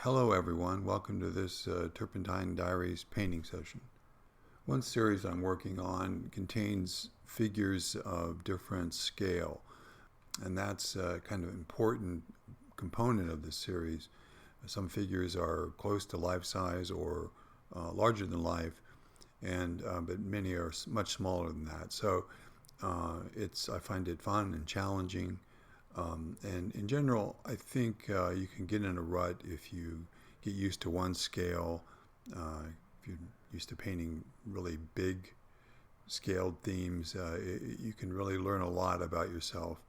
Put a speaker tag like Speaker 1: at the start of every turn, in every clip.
Speaker 1: Hello everyone, welcome to this Turpentine Diaries painting session. One series I'm working on contains figures of different scale, and that's kind of an important component of this series. Some figures are close to life size or larger than life, but many are much smaller than that. So I find it fun and challenging. And in general, I think you can get in a rut if you get used to one scale. If you're used to painting really big scaled themes, you can really learn a lot about yourself.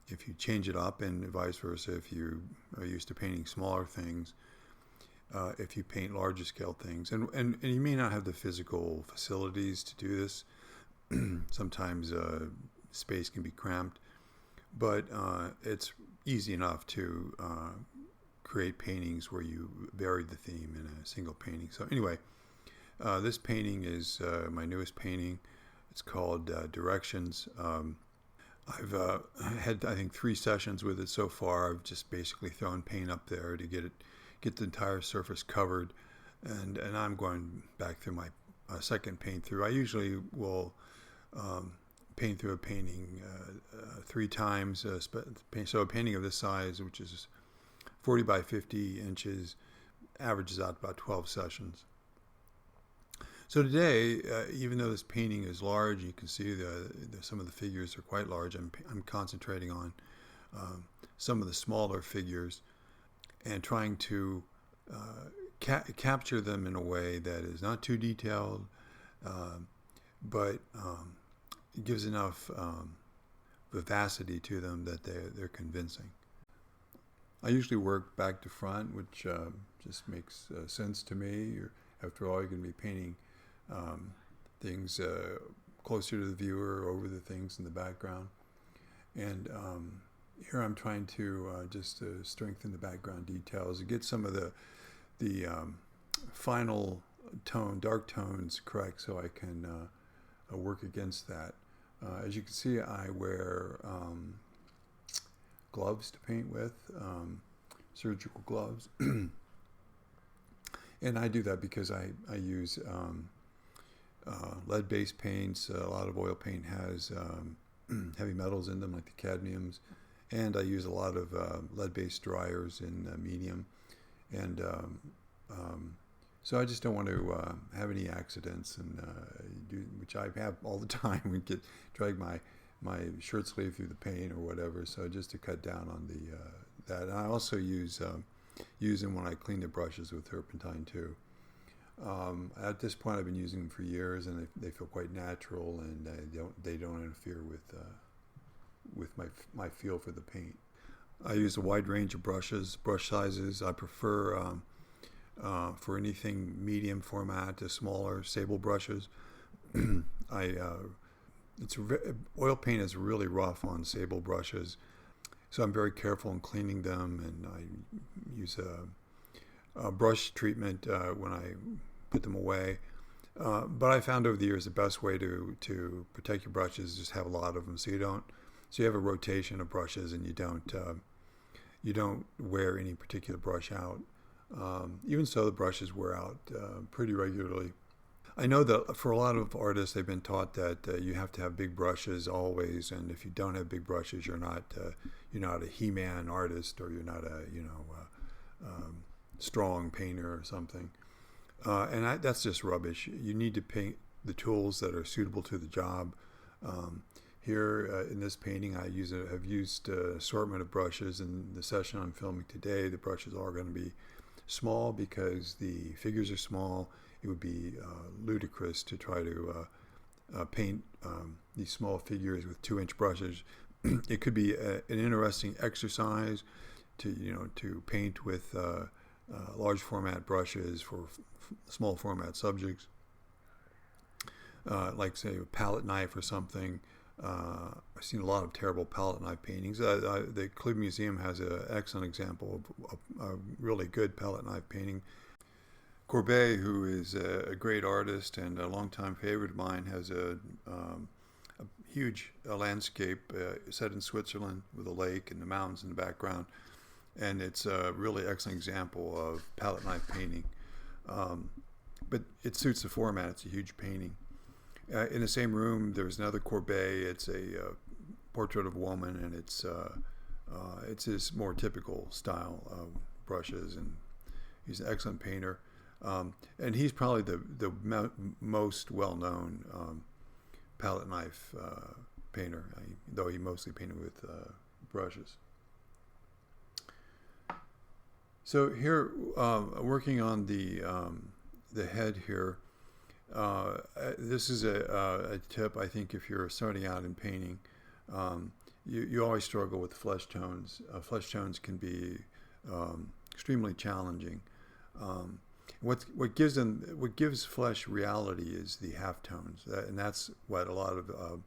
Speaker 1: If you change it up, and vice versa, if you are used to painting smaller things, if you paint larger scale things. And you may not have the physical facilities to do this. Sometimes space can be cramped. But it's easy enough to create paintings where you vary the theme in a single painting. So anyway, this painting is my newest painting. It's called Directions. I've had, I think, 3 sessions with it so far. I've just basically thrown paint up there to get the entire surface covered, and I'm going back through my second paint through. I usually will paint through a painting 3 times. So a painting of this size, which is 40 by 50 inches, averages out about 12 sessions. So today, even though this painting is large, you can see some of the figures are quite large. I'm concentrating on some of the smaller figures and trying to capture them in a way that is not too detailed, but it gives enough vivacity to them that they're convincing. I usually work back to front, which just makes sense to me. After all, you're going to be painting things closer to the viewer, over the things in the background. And here I'm trying to just strengthen the background details and get some of the final dark tones correct, so I can work against that. As you can see, I wear gloves to paint with, surgical gloves. And I do that because I use lead-based paints. A lot of oil paint has heavy metals in them, like the cadmiums. And I use a lot of lead-based dryers in medium. And so I just don't want to have any accidents, which I have all the time. We drag my shirt sleeve through the paint or whatever. So just to cut down on that. And I also use them when I clean the brushes with Turpentine too. At this point, I've been using them for years, and they feel quite natural, and they don't interfere with my feel for the paint. I use a wide range of brush sizes. I prefer for anything medium format to smaller sable brushes. Oil paint is really rough on sable brushes, so I'm very careful in cleaning them, and I use a brush treatment when I put them away. But I found over the years the best way to protect your brushes is just have a lot of them, so you have a rotation of brushes, and you don't wear any particular brush out. Even so, the brushes wear out pretty regularly. I know that for a lot of artists, they've been taught that you have to have big brushes always, and if you don't have big brushes, you're not a He-Man artist, or you're not a strong painter or something. And that's just rubbish. You need to paint the tools that are suitable to the job. Here in this painting, I have used an assortment of brushes. In the session I'm filming today, the brushes are going to be small because the figures are small. It would be ludicrous to try to paint these small figures with 2-inch brushes. It could be an interesting exercise to paint with large format brushes for small format subjects, like say a palette knife or something. I've seen a lot of terrible palette knife paintings. The Cleveland Museum has an excellent example of a really good palette knife painting. Courbet, who is a great artist and a longtime favorite of mine, has a huge landscape set in Switzerland with a lake and the mountains in the background. and it's a really excellent example of palette knife painting. Um, but it suits the format. It's a huge painting. In the same room, there's another Courbet. It's a portrait of a woman, and it's his more typical style brushes, and he's an excellent painter. And he's probably the most well-known palette knife painter, though he mostly painted with brushes. So here, working on the head here, this is a tip, I think, if you're starting out in painting. You always struggle with flesh tones. Flesh tones can be extremely challenging. What gives flesh reality is the halftones, and that's what a lot of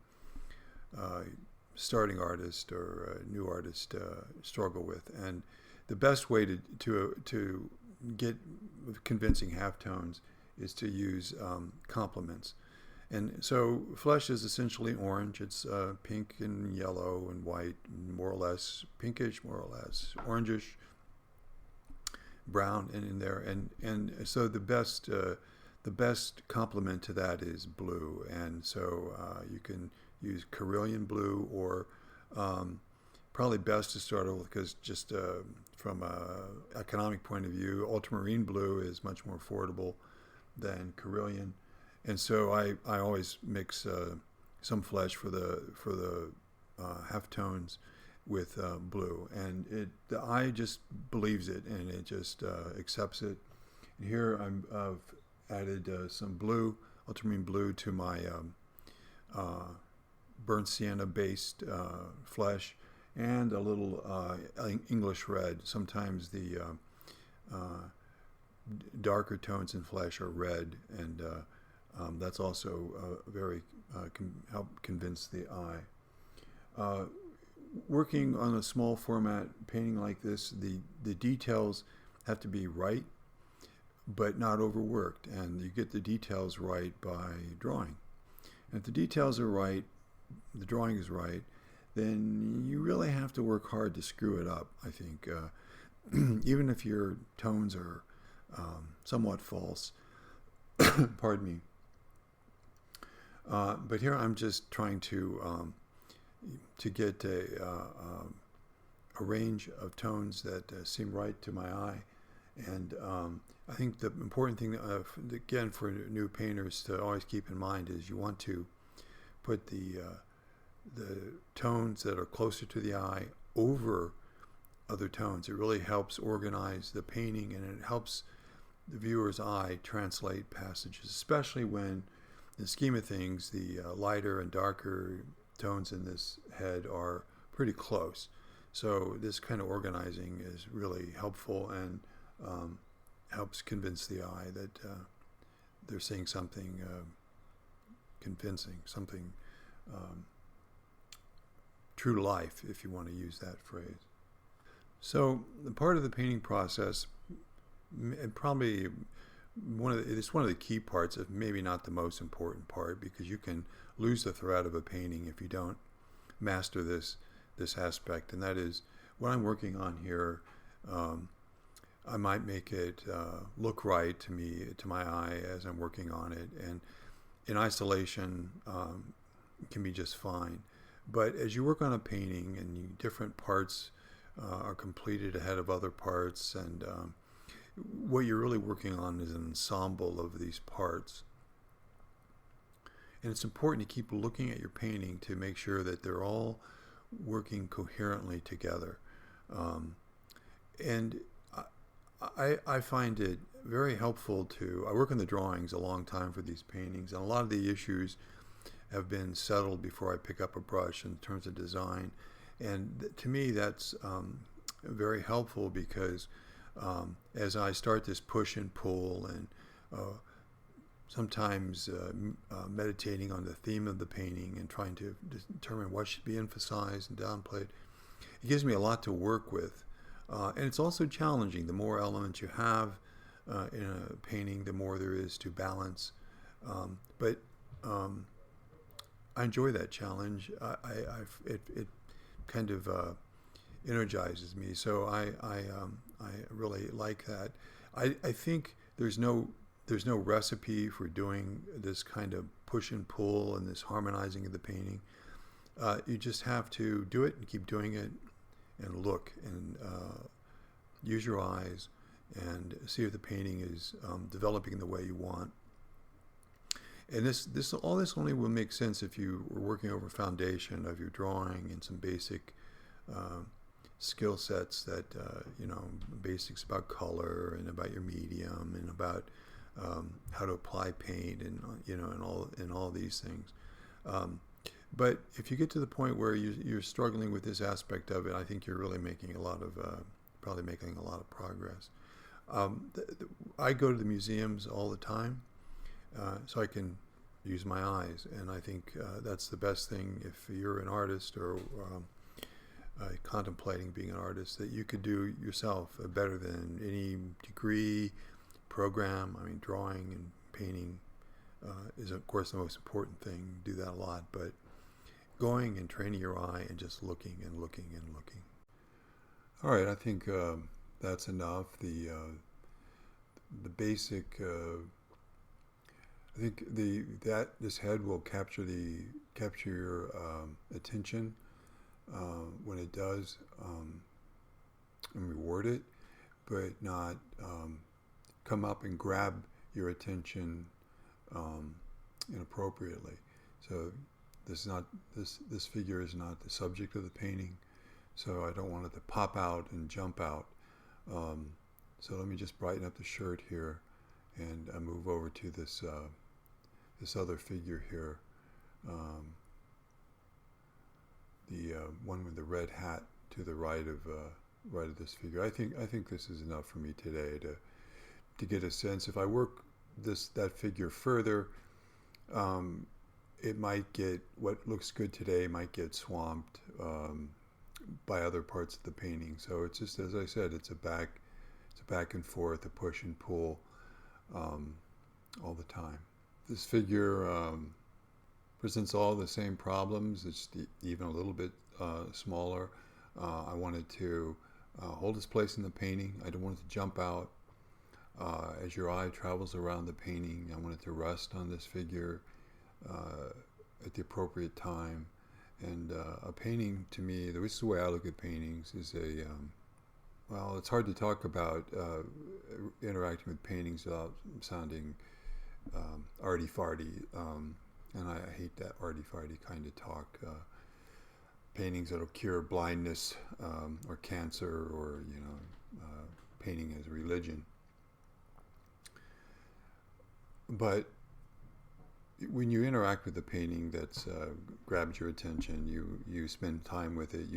Speaker 1: starting artists or new artists struggle with. And the best way to get convincing halftones is to use complements. And so flesh is essentially orange. It's pink and yellow and white, more or less pinkish, more or less orangish, brown in there. And so the best complement to that is blue. And so you can use Carillion blue, or probably best to start with, because just from an economic point of view, ultramarine blue is much more affordable than Carillion. And so I always mix some flesh for the halftones with blue, and the eye just believes it, and it just accepts it. And here I've added some blue, ultramarine blue, to my burnt sienna based flesh, and a little English red. Sometimes the darker tones in flesh are red, and that's also very can help convince the eye. Working on a small format painting like this, the details have to be right, but not overworked, and you get the details right by drawing. And if the details are right, the drawing is right, then you really have to work hard to screw it up, I think. Even if your tones are somewhat false. Pardon me. But here I'm just trying to get a range of tones that seem right to my eye. And I think the important thing, again, for new painters to always keep in mind is you want to put the tones that are closer to the eye over other tones. It really helps organize the painting, and it helps the viewer's eye translate passages, especially when, in the scheme of things, the lighter and darker tones in this head are pretty close. So this kind of organizing is really helpful, and helps convince the eye that they're seeing something convincing, something true to life, if you want to use that phrase. So the part of the painting process, and probably it's one of the key parts, of maybe not the most important part, because you can lose the thread of a painting if you don't master this aspect, and that is what I'm working on here. I might make it look right to me, to my eye, as I'm working on it, and in isolation it can be just fine. But as you work on a painting, and different parts are completed ahead of other parts, and what you're really working on is an ensemble of these parts. And it's important to keep looking at your painting to make sure that they're all working coherently together. And I find it very helpful I work on the drawings a long time for these paintings, and a lot of the issues have been settled before I pick up a brush in terms of design. And to me, that's very helpful, because as I start this push and pull, and sometimes meditating on the theme of the painting and trying to determine what should be emphasized and downplayed, it gives me a lot to work with. And it's also challenging. The more elements you have in a painting, the more there is to balance. But I enjoy that challenge. It kind of energizes me. So I really like that. I think there's no recipe for doing this kind of push and pull and this harmonizing of the painting. You just have to do it and keep doing it and look and use your eyes and see if the painting is developing the way you want. And all this only will make sense if you were working over a foundation of your drawing and some basic skill sets that basics about color and about your medium and about how to apply paint and and all these things. But if you get to the point where you're struggling with this aspect of it, I think you're really making probably making a lot of progress. I go to the museums all the time, so I can use my eyes, and I think that's the best thing if you're an artist or contemplating being an artist, that you could do yourself better than any degree, program. I mean, drawing and painting is, of course, the most important thing. Do that a lot, but going and training your eye and just looking and looking and looking. All right, I think that's enough. The basic. I think this head will capture your attention when it does, and reward it, but not come up and grab your attention inappropriately. So this figure is not the subject of the painting, so I don't want it to pop out and jump out. So let me just brighten up the shirt here and move over to this other figure here, the one with the red hat to the right of this figure. I think this is enough for me today to get a sense. If I work that figure further, it might get, what looks good today might get swamped by other parts of the painting. So it's just, as I said, it's a back and forth, a push and pull all the time. This figure presents all the same problems. It's even a little bit smaller. I wanted to hold its place in the painting. I don't want it to jump out. As your eye travels around the painting, I want it to rest on this figure at the appropriate time. And a painting, to me, this is the way I look at paintings, is well, it's hard to talk about interacting with paintings without sounding arty-farty, and I hate that arty-farty kind of talk. Paintings that'll cure blindness or cancer, or painting as religion. But when you interact with a painting that's grabs your attention, you spend time with it.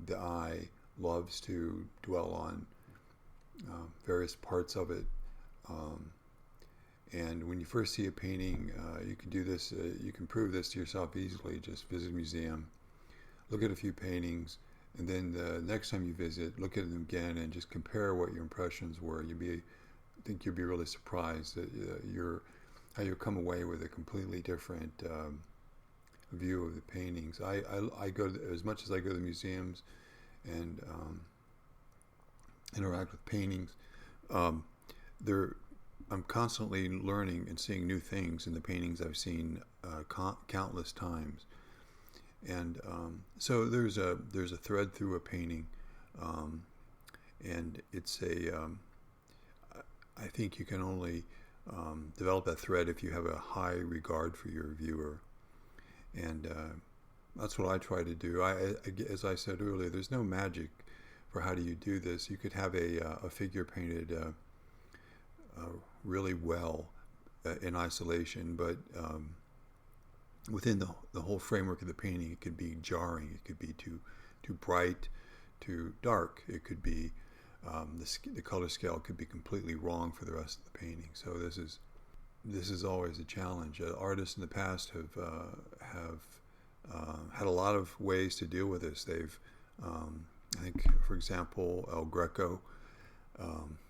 Speaker 1: The eye loves to dwell on various parts of it. And when you first see a painting, you can do this. You can prove this to yourself easily. Just visit a museum, look at a few paintings, and then the next time you visit, look at them again and just compare what your impressions were. I think you'll be really surprised that how you'll come away with a completely different view of the paintings. I go as much as I go to the museums and interact with paintings. I'm constantly learning and seeing new things in the paintings I've seen countless times, and so there's a thread through a painting, and it's I think you can only develop that thread if you have a high regard for your viewer, and that's what I try to do. As I said earlier, there's no magic for how do you do this. You could have a figure painted really well in isolation, but within the whole framework of the painting, it could be jarring. It could be too bright, too dark. It could be the color scale could be completely wrong for the rest of the painting. So this is always a challenge. Artists in the past have had a lot of ways to deal with this. They've I think, for example, El Greco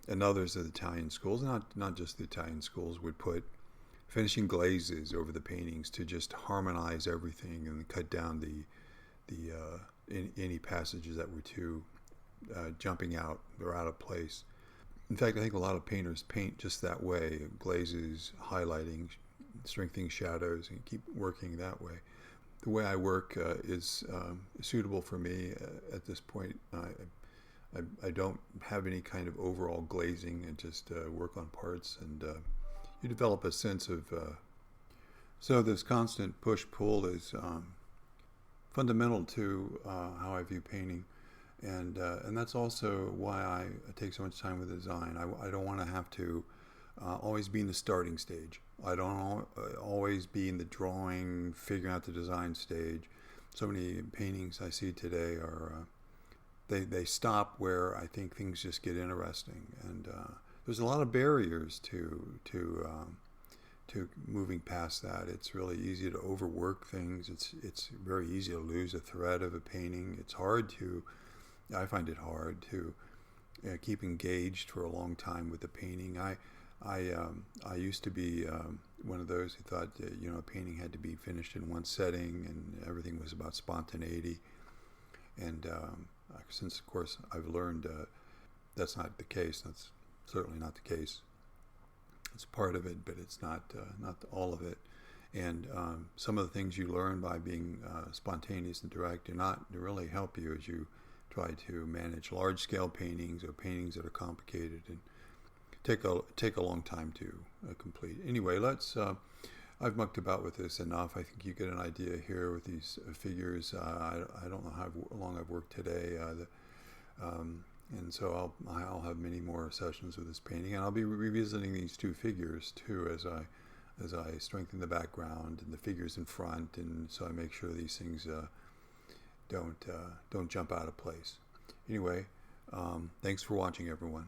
Speaker 1: and others of the Italian schools, not just the Italian schools, would put finishing glazes over the paintings to just harmonize everything and cut down any passages that were too jumping out or out of place. In fact, I think a lot of painters paint just that way: glazes, highlighting, strengthening shadows, and keep working that way. The way I work is suitable for me at this point. I don't have any kind of overall glazing, and just work on parts, and you develop a sense of. So this constant push-pull is fundamental to how I view painting, and that's also why I take so much time with design. I don't want to have to always be in the starting stage. I don't always be in the drawing, figuring out the design stage. So many paintings I see today are they stop where I think things just get interesting, and there's a lot of barriers to moving past that. It's really easy to overwork things. It's very easy to lose a thread of a painting. I find it hard to keep engaged for a long time with the painting. I used to be one of those who thought that, a painting had to be finished in one setting and everything was about spontaneity. And since, of course, I've learned that's not the case. That's certainly not the case. It's part of it, but it's not all of it. And some of the things you learn by being spontaneous and direct do really help you as you try to manage large-scale paintings or paintings that are complicated and take a long time to complete. Anyway, I've mucked about with this enough. I think you get an idea here with these figures. I don't know how long I've worked today. And so I'll have many more sessions with this painting, and I'll be revisiting these two figures too as I strengthen the background and the figures in front, and so I make sure these things don't jump out of place. Anyway, thanks for watching, everyone.